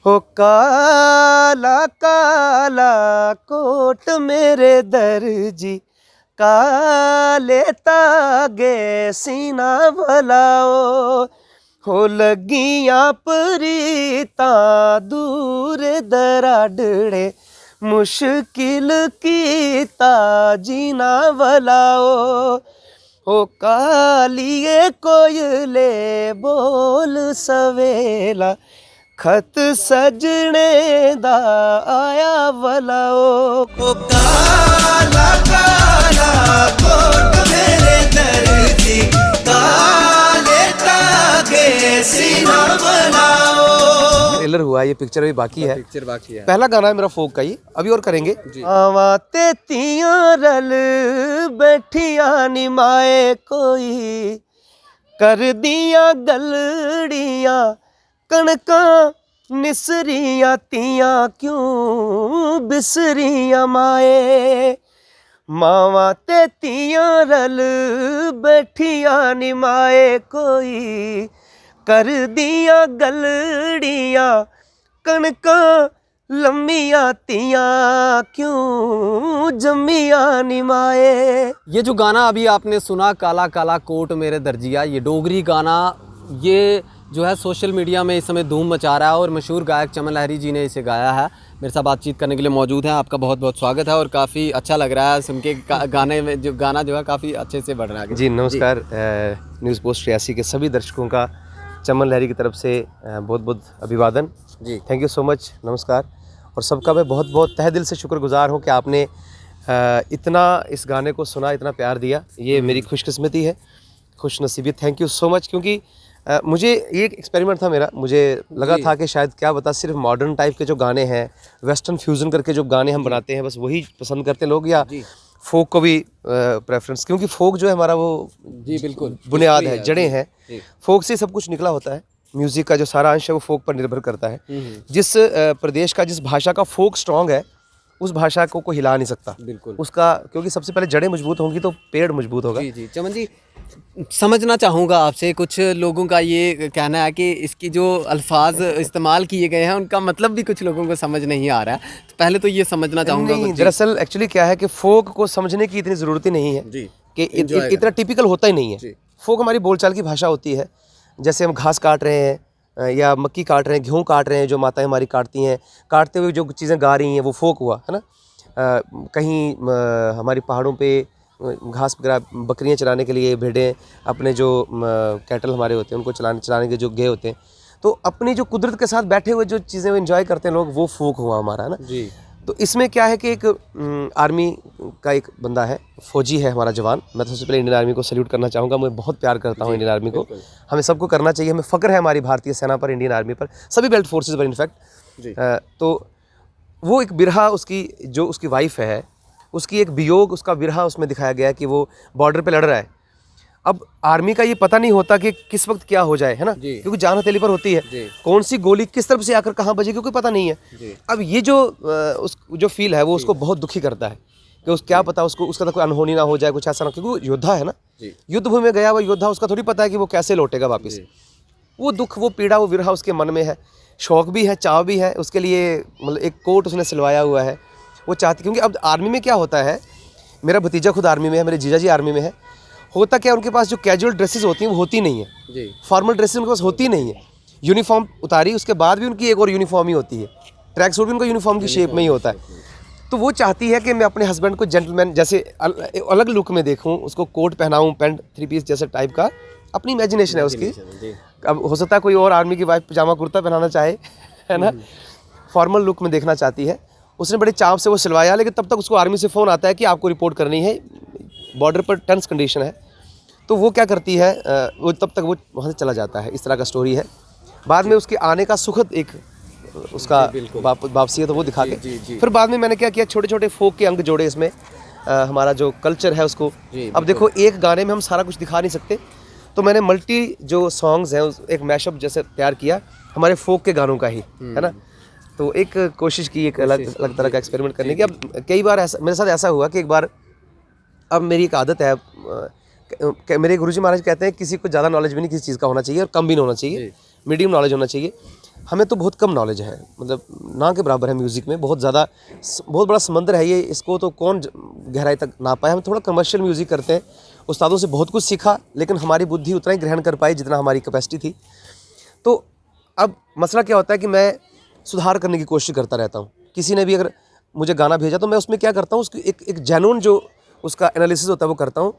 हो काला काला कोट मेरे दर्जी, काले तागे सीना भलाओ, हो लगियां प्रीता दूर दराडड़े, मुश्किल कीता जीना भलाओ, हो कालिए कोयले बोल सवेला, खत सजने दा आया वलाओ, ओ काला काला कोट मेरे दर्जी, काले तागे सीना वलाओ। ट्रेलर हुआ, ये पिक्चर अभी बाकी है, पहला गाना है मेरा फोक का, ये अभी और करेंगे। आवा ते तियां रल बैठिया निमाए कोई, कर दिया गलड़ियां कणकां निसरियां, तियां क्यों बिसरियां माए, मावां ते तियां रल बैठिया निमाए कोई, कर दिया गलड़ियां कणकां लम्मियां, तियां क्यों जम्मियां निमाए। ये जो गाना अभी आपने सुना, काला काला कोट मेरे दर्जिया, ये डोगरी गाना, ये जो है सोशल मीडिया में इस समय धूम मचा रहा है और मशहूर गायक चमन लहरी जी ने इसे गाया है। मेरे साथ बातचीत करने के लिए मौजूद हैं, आपका बहुत बहुत स्वागत है और काफ़ी अच्छा लग रहा है सुन के, गाने में जो गाना जो है काफ़ी अच्छे से बढ़ रहा है। जी नमस्कार, न्यूज़ पोस्ट रियासी के सभी दर्शकों का चमन लहरी की तरफ से बहुत बहुत अभिवादन जी, थैंक यू सो मच, नमस्कार। और सबका मैं बहुत बहुत तहे दिल से शुक्रगुजार हूँ कि आपने इतना इस गाने को सुना, इतना प्यार दिया, ये मेरी खुशकिस्मती है, खुश नसीबी, थैंक यू सो मच। क्योंकि मुझे ये एक एक्सपेरिमेंट था मेरा, मुझे लगा था कि शायद क्या बता सिर्फ मॉडर्न टाइप के जो गाने हैं, वेस्टर्न फ्यूज़न करके जो गाने हम बनाते हैं, बस वही पसंद करते हैं लोग, या फोक को भी प्रेफरेंस, क्योंकि फोक जो है हमारा वो जी बिल्कुल बुनियाद है, जड़ें हैं, फोक से सब कुछ निकला होता है, म्यूज़िक का जो सारा अंश है वो फोक पर निर्भर करता है। जिस प्रदेश का, जिस भाषा का फोक स्ट्रॉन्ग है, उस भाषा को हिला नहीं सकता बिल्कुल उसका, क्योंकि सबसे पहले जड़ें मजबूत होंगी तो पेड़ मजबूत होगा। जी जी चमन जी, समझना चाहूँगा आपसे, कुछ लोगों का ये कहना है कि इसकी जो अल्फाज इस्तेमाल किए गए हैं उनका मतलब भी कुछ लोगों को समझ नहीं आ रहा है, तो पहले तो ये समझना चाहूँगा। दरअसल एक्चुअली क्या है कि फोक को समझने की इतनी ज़रूरत ही नहीं है कि इतना टिपिकल होता ही नहीं है। फोक हमारी बोलचाल की भाषा होती है, जैसे हम घास काट रहे हैं या मक्की काट रहे हैं, गेहूँ काट रहे हैं, जो माताएं हमारी काटती हैं, काटते हुए जो चीज़ें गा रही हैं वो फोक हुआ, है ना। कहीं हमारी पहाड़ों पे घास वगैरह, बकरियाँ चराने के लिए, भेड़ें, अपने जो कैटल हमारे होते हैं उनको चलाने के जो गए होते हैं, तो अपनी जो कुदरत के साथ बैठे हुए जो चीज़ें वो एंजॉय करते हैं लोग, वो फोक हुआ हमारा, है ना जी। तो इसमें क्या है कि एक आर्मी का एक बंदा है, फौजी है हमारा जवान, मैं तो सबसे पहले इंडियन आर्मी को सैल्यूट करना चाहूँगा, मैं बहुत प्यार करता हूँ इंडियन आर्मी को, हमें सबको करना चाहिए, हमें फ़ख्र है हमारी भारतीय सेना पर, इंडियन आर्मी पर, सभी बेल्ट फोर्सेज पर इनफैक्ट। तो वो एक बिरहा, उसकी जो उसकी वाइफ है, उसकी एक वियोग, उसका बिरहा उसमें दिखाया गया है कि वो बॉर्डर पे लड़ रहा है। अब आर्मी का ये पता नहीं होता कि किस वक्त क्या हो जाए, है ना, क्योंकि जान हथेली पर होती है, कौन सी गोली किस तरफ से आकर कहाँ बजेगी कोई पता नहीं है। अब ये जो फील है वो उसको बहुत दुखी करता है कि उस क्या पता उसका तो कोई अनहोनी ना हो जाए, कुछ ऐसा ना, क्योंकि वो योद्धा है ना, युद्ध भूमि में गया वो योद्धा, उसका थोड़ी पता है कि वो कैसे लौटेगा वापस। वो दुख, वो पीड़ा, वो विरहा उसके मन में है, शौक भी है, चाव भी है, उसके लिए मतलब एक कोट उसने सिलवाया हुआ है, वो चाहती, क्योंकि अब आर्मी में क्या होता है, मेरा भतीजा खुद आर्मी में है, मेरे जीजा जी आर्मी में है, होता क्या उनके पास जो कैजुअल ड्रेसेस होती हैं वो होती नहीं है, फॉर्मल ड्रेसेस उनके पास होती नहीं है, यूनिफॉर्म उतारी उसके बाद भी उनकी एक और यूनिफॉर्म ही होती है, ट्रैक सूट भी उनका यूनिफॉर्म की शेप में ही होता है। तो वो चाहती है कि मैं अपने हस्बैंड को जेंटलमैन जैसे अलग लुक में देखूँ, उसको कोट पहनाऊँ, पैंट 3 पीस जैसे टाइप का, अपनी इमेजिनेशन है उसकी। अब हो सकता है कोई और आर्मी की वाइफ पजामा कुर्ता पहनाना चाहे, है ना, फॉर्मल लुक में देखना चाहती है, उसने बड़े चाव से वो सिलवाया, लेकिन तब तक उसको आर्मी से फ़ोन आता है कि आपको रिपोर्ट करनी है, बॉर्डर पर टेंस कंडीशन है। तो वो क्या करती है, वो तब तक वो वहाँ से चला जाता है, इस तरह का स्टोरी है। बाद में उसके आने का सुखद एक उसका वापसी है, तो वो दिखा के फिर बाद में मैंने क्या किया, छोटे छोटे फोक के अंग जोड़े इसमें, हमारा जो कल्चर है उसको। अब देखो एक गाने में हम सारा कुछ दिखा नहीं सकते, तो मैंने मल्टी जो सॉन्ग्स हैं एक मैशअप जैसे तैयार किया हमारे फोक के गानों का ही, है ना। तो एक कोशिश की एक अलग तरह का एक्सपेरिमेंट करने की। अब कई बार ऐसा मेरे साथ ऐसा हुआ कि एक बार, अब मेरी एक आदत है, मेरे गुरुजी महाराज कहते हैं किसी को ज़्यादा नॉलेज भी नहीं किसी चीज़ का होना चाहिए और कम भी नहीं होना चाहिए, मीडियम नॉलेज होना चाहिए। हमें तो बहुत कम नॉलेज है, मतलब ना के बराबर है म्यूज़िक में। बहुत ज़्यादा, बहुत बड़ा समंदर है ये, इसको तो कौन गहराई तक ना पाए। हम थोड़ा कमर्शियल म्यूज़िक करते हैं, उस्तादों से बहुत कुछ सीखा, लेकिन हमारी बुद्धि उतना ही ग्रहण कर पाई जितना हमारी कैपेसिटी थी। तो अब मसला क्या होता है कि मैं सुधार करने की कोशिश करता रहता हूँ। किसी ने भी अगर मुझे गाना भेजा तो मैं उसमें क्या करता हूँ, उसकी एक जेन्युइन जो उसका एनालिसिस होता है वो करता हूँ,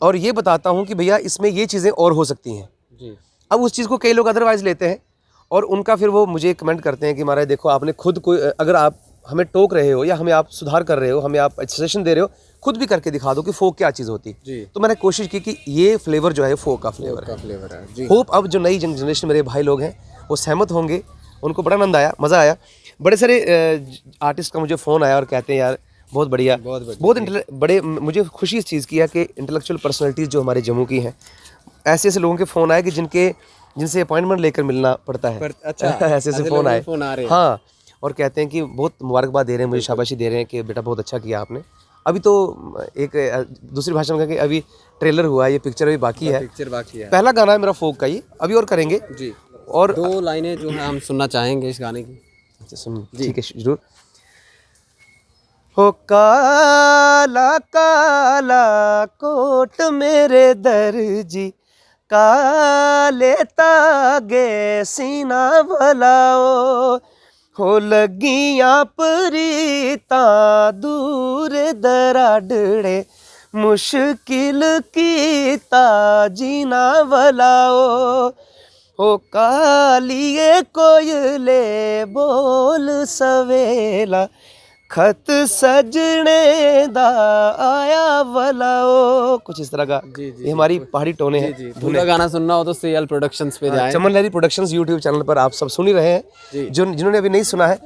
और ये बताता हूँ कि भैया इसमें ये चीज़ें और हो सकती हैं जी। अब उस चीज़ को कई लोग अदरवाइज़ लेते हैं, और उनका फिर वो मुझे कमेंट करते हैं कि महाराज देखो, आपने खुद कोई, अगर आप हमें टोक रहे हो या हमें आप सुधार कर रहे हो, हमें आप सजेशन दे रहे हो, खुद भी करके दिखा दो कि फोक क्या चीज़ होती है। तो मैंने कोशिश की कि ये फ्लेवर जो है फोक का फ्लेवर है। होप अब जो नई जनरेशन मेरे भाई लोग हैं वो सहमत होंगे, उनको बड़ा आनंद आया, मज़ा आया। बड़े सारे आर्टिस्ट का मुझे फ़ोन आया और कहते हैं यार बहुत बढ़िया, बहुत बड़े, मुझे खुशी इस चीज़ की है कि इंटेलेक्चुअल पर्सनैलिटीज़ जो हमारे जम्मू की हैं, ऐसे ऐसे लोगों के फ़ोन आए कि जिनसे अपॉइंटमेंट लेकर मिलना पड़ता है। अच्छा ऐसे ऐसे फ़ोन आए, हाँ, और कहते हैं कि बहुत मुबारकबाद दे रहे हैं, मुझे शाबाशी दे रहे हैं कि बेटा बहुत अच्छा किया आपने। अभी तो एक दूसरी भाषा में कहा कि अभी ट्रेलर हुआ है, ये पिक्चर अभी बाकी है, पहला गाना है मेरा फोक का, ये अभी और करेंगे जी। और 2 लाइनें जो है हम सुनना चाहेंगे इस गाने की। अच्छा सुन, ठीक है जरूर। हो काला काला कोट मेरे दर्जी, काले तागे सीना भलाओ, हो लगियां परीता दूर दराडड़े, मुश्किल कीता जीना भलाओ, हो कालिए कोयले बोल सवेला, खत सजने दा आया भलाओ। कुछ इस तरह का ये हमारी पहाड़ी टोने हैं। पूरा गाना सुनना हो तो CL प्रोडक्शंस पे जाएं। चमन लहरी प्रोडक्शंस यूट्यूब चैनल पर आप सब सुन ही रहे हैं। जिन्होंने अभी नहीं सुना है,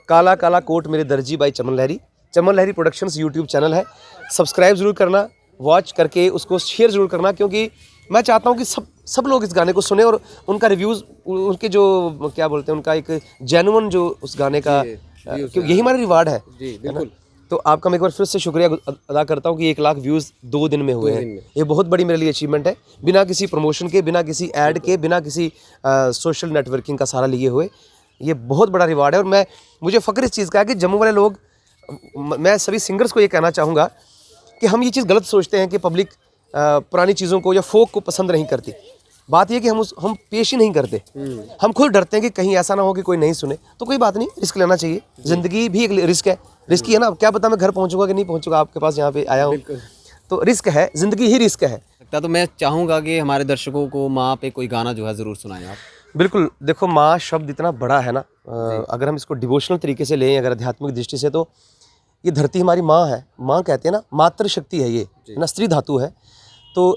काला काला कोट मेरे दर्जी by Chaman Lahri Productions YouTube channel है। सब्सक्राइब जरूर करना, वॉच करके उसको शेयर जरूर करना, क्योंकि मैं चाहता हूँ कि सब लोग इस गाने को सुने और उनका रिव्यूज़, उनके जो क्या बोलते हैं, उनका एक जेन्युइन जो उस गाने का, क्योंकि यही हमारा रिवार्ड है जी, बिल्कुल। तो आपका मैं एक बार फिर से शुक्रिया अदा करता हूँ कि 1 लाख व्यूज़ 2 दिन में हुए हैं। ये बहुत बड़ी मेरे लिए अचीवमेंट है, बिना किसी प्रमोशन के, बिना किसी ऐड के, बिना किसी सोशल नेटवर्किंग का सहारा लिए हुए। ये बहुत बड़ा रिवार्ड है, और मुझे फ़ख्र इस चीज़ का है कि जम्मू वाले लोग, मैं सभी सिंगर्स को ये कहना चाहूँगा कि हम ये चीज़ गलत सोचते हैं कि पब्लिक पुरानी चीज़ों को या फोक को पसंद नहीं करती। बात ये कि हम पेश ही नहीं करते, हम खुद डरते हैं कि कहीं ऐसा ना हो कि कोई नहीं सुने। तो कोई बात नहीं, रिस्क लेना चाहिए, ज़िंदगी भी एक रिस्क है, रिस्की है ना। क्या पता मैं घर पहुंचूंगा कि नहीं पहुंचूंगा, आपके पास यहाँ पे आया हूँ, तो रिस्क है, ज़िंदगी ही रिस्क है। तो मैं चाहूँगा कि हमारे दर्शकों को माँ पे कोई गाना जो है ज़रूर सुनाएं आप। बिल्कुल, देखो माँ शब्द इतना बड़ा है ना, अगर हम इसको डिवोशनल तरीके से लें, अगर आध्यात्मिक दृष्टि से, तो ये धरती हमारी माँ है। माँ कहते हैं ना, मातृ शक्ति है ये, ना, स्त्री धातु है। तो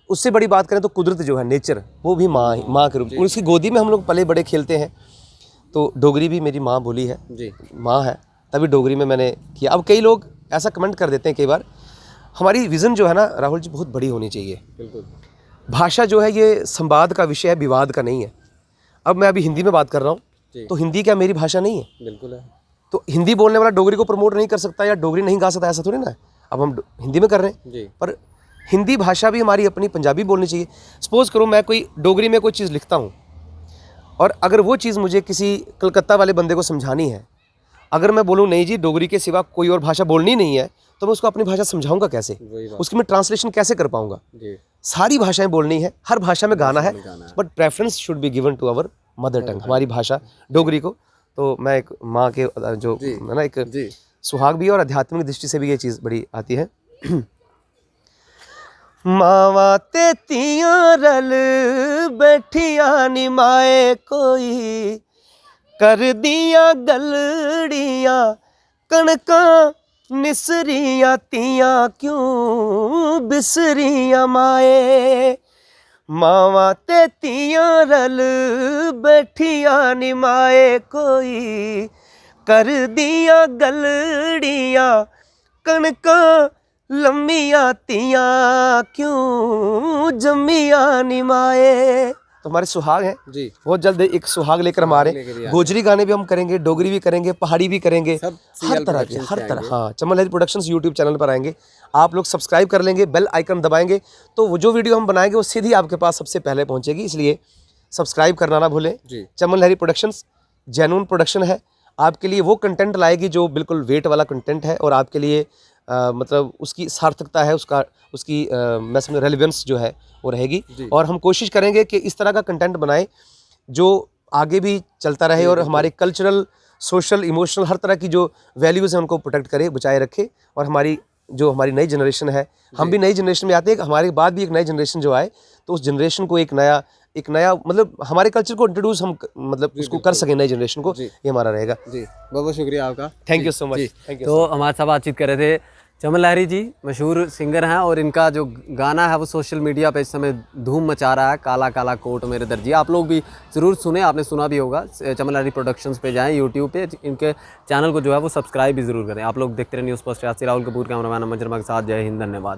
उससे बड़ी बात करें तो कुदरत जो है, नेचर, वो भी माँ के रूप में, उसकी गोदी में हम लोग पले बड़े खेलते हैं। तो डोगरी भी मेरी माँ बोली है जी, माँ है, तभी डोगरी में मैंने किया। अब कई लोग ऐसा कमेंट कर देते हैं कई बार, हमारी विज़न जो है ना राहुल जी बहुत बड़ी होनी चाहिए। बिल्कुल, भाषा जो है ये संवाद का विषय है, विवाद का नहीं है। अब मैं अभी हिंदी में बात कर रहा हूँ, तो हिंदी क्या मेरी भाषा नहीं है? बिल्कुल है। तो हिंदी बोलने वाला डोगरी को प्रमोट नहीं कर सकता या डोगरी नहीं गा सकता, ऐसा थोड़ी ना है। अब हम हिंदी में कर रहे हैं जी, पर हिंदी भाषा भी हमारी अपनी पंजाबी बोलनी चाहिए। सपोज़ करो मैं कोई डोगरी में कोई चीज़ लिखता हूँ, और अगर वो चीज़ मुझे किसी कलकत्ता वाले बंदे को समझानी है, अगर मैं बोलूँ नहीं जी डोगरी के सिवा कोई और भाषा बोलनी नहीं है, तो मैं उसको अपनी भाषा समझाऊंगा कैसे? उसकी मैं ट्रांसलेशन कैसे कर पाऊंगा? सारी भाषाएं बोलनी है, हर भाषा में गाना है, but preference should be given to our mother tongue, हमारी भाषा डोगरी को। तो मैं एक माँ के जो है ना, एक सुहाग भी है और आध्यात्मिक दृष्टि से भी ये चीज़ बड़ी आती है। मावा ते तियां रल बैठिया नी माए, कोई कर दिया गलड़ियाँ कणकां निसरियां, तियां क्यों बिसरियां माए। मावा ते तियां रल बैठिया नी माए, कोई कर दिया गलड़ियाँ कणकां लम्मिया, तियां क्यों जम्मिया नी माए। तो हमारे सुहाग हैं जी, बहुत जल्द एक सुहाग लेकर हमारे गोजरी गाने भी हम करेंगे, डोगरी भी करेंगे, पहाड़ी भी करेंगे, हर तरह के, हर तरह। हाँ, चमन लहरी प्रोडक्शंस यूट्यूब चैनल पर आएंगे, आप लोग सब्सक्राइब कर लेंगे, बेल आइकन दबाएंगे, तो वो जो वीडियो हम बनाएंगे वो सीधी आपके पास सबसे पहले पहुंचेगी। इसलिए सब्सक्राइब करना ना भूलें। जी। चमन लहरी प्रोडक्शंस जेन्युइन प्रोडक्शन है, आपके लिए वो कंटेंट लाएगी जो बिल्कुल वेट वाला कंटेंट है और आपके लिए मतलब उसकी सार्थकता है, उसकी मैं समझ रेलिवेंस जो है वो रहेगी। और हम कोशिश करेंगे कि इस तरह का कंटेंट बनाएं जो आगे भी चलता रहे और हमारे कल्चरल, सोशल, इमोशनल हर तरह की जो वैल्यूज़ हैं उनको प्रोटेक्ट करे, बचाए रखे। और हमारी नई जनरेशन है, हम भी नई जनरेशन में आते हैं, हमारे बाद भी एक नई जनरेशन जो आए तो उस जनरेशन को एक नया मतलब हमारे कल्चर को इंट्रोड्यूस हम मतलब उसको कर सकें नई जनरेशन को, ये हमारा रहेगा। जी, बहुत बहुत शुक्रिया आपका। Thank you so much. Thank you. तो हमारे साथ बातचीत कर रहे थे चमन लहरी जी, मशहूर सिंगर हैं और इनका जो गाना है वो सोशल मीडिया पे इस समय धूम मचा रहा है, काला काला कोट मेरे दर्जिया। आप लोग भी ज़रूर सुने, आपने सुना भी होगा। चमन लहरी प्रोडक्शंस पे जाएं, यूट्यूब पे इनके चैनल को जो है वो सब्सक्राइब भी ज़रूर करें। आप लोग देखते रहे news post. Rahul Kapoor, cameraman मंजरमा के साथ। जय हिंद, धन्यवाद।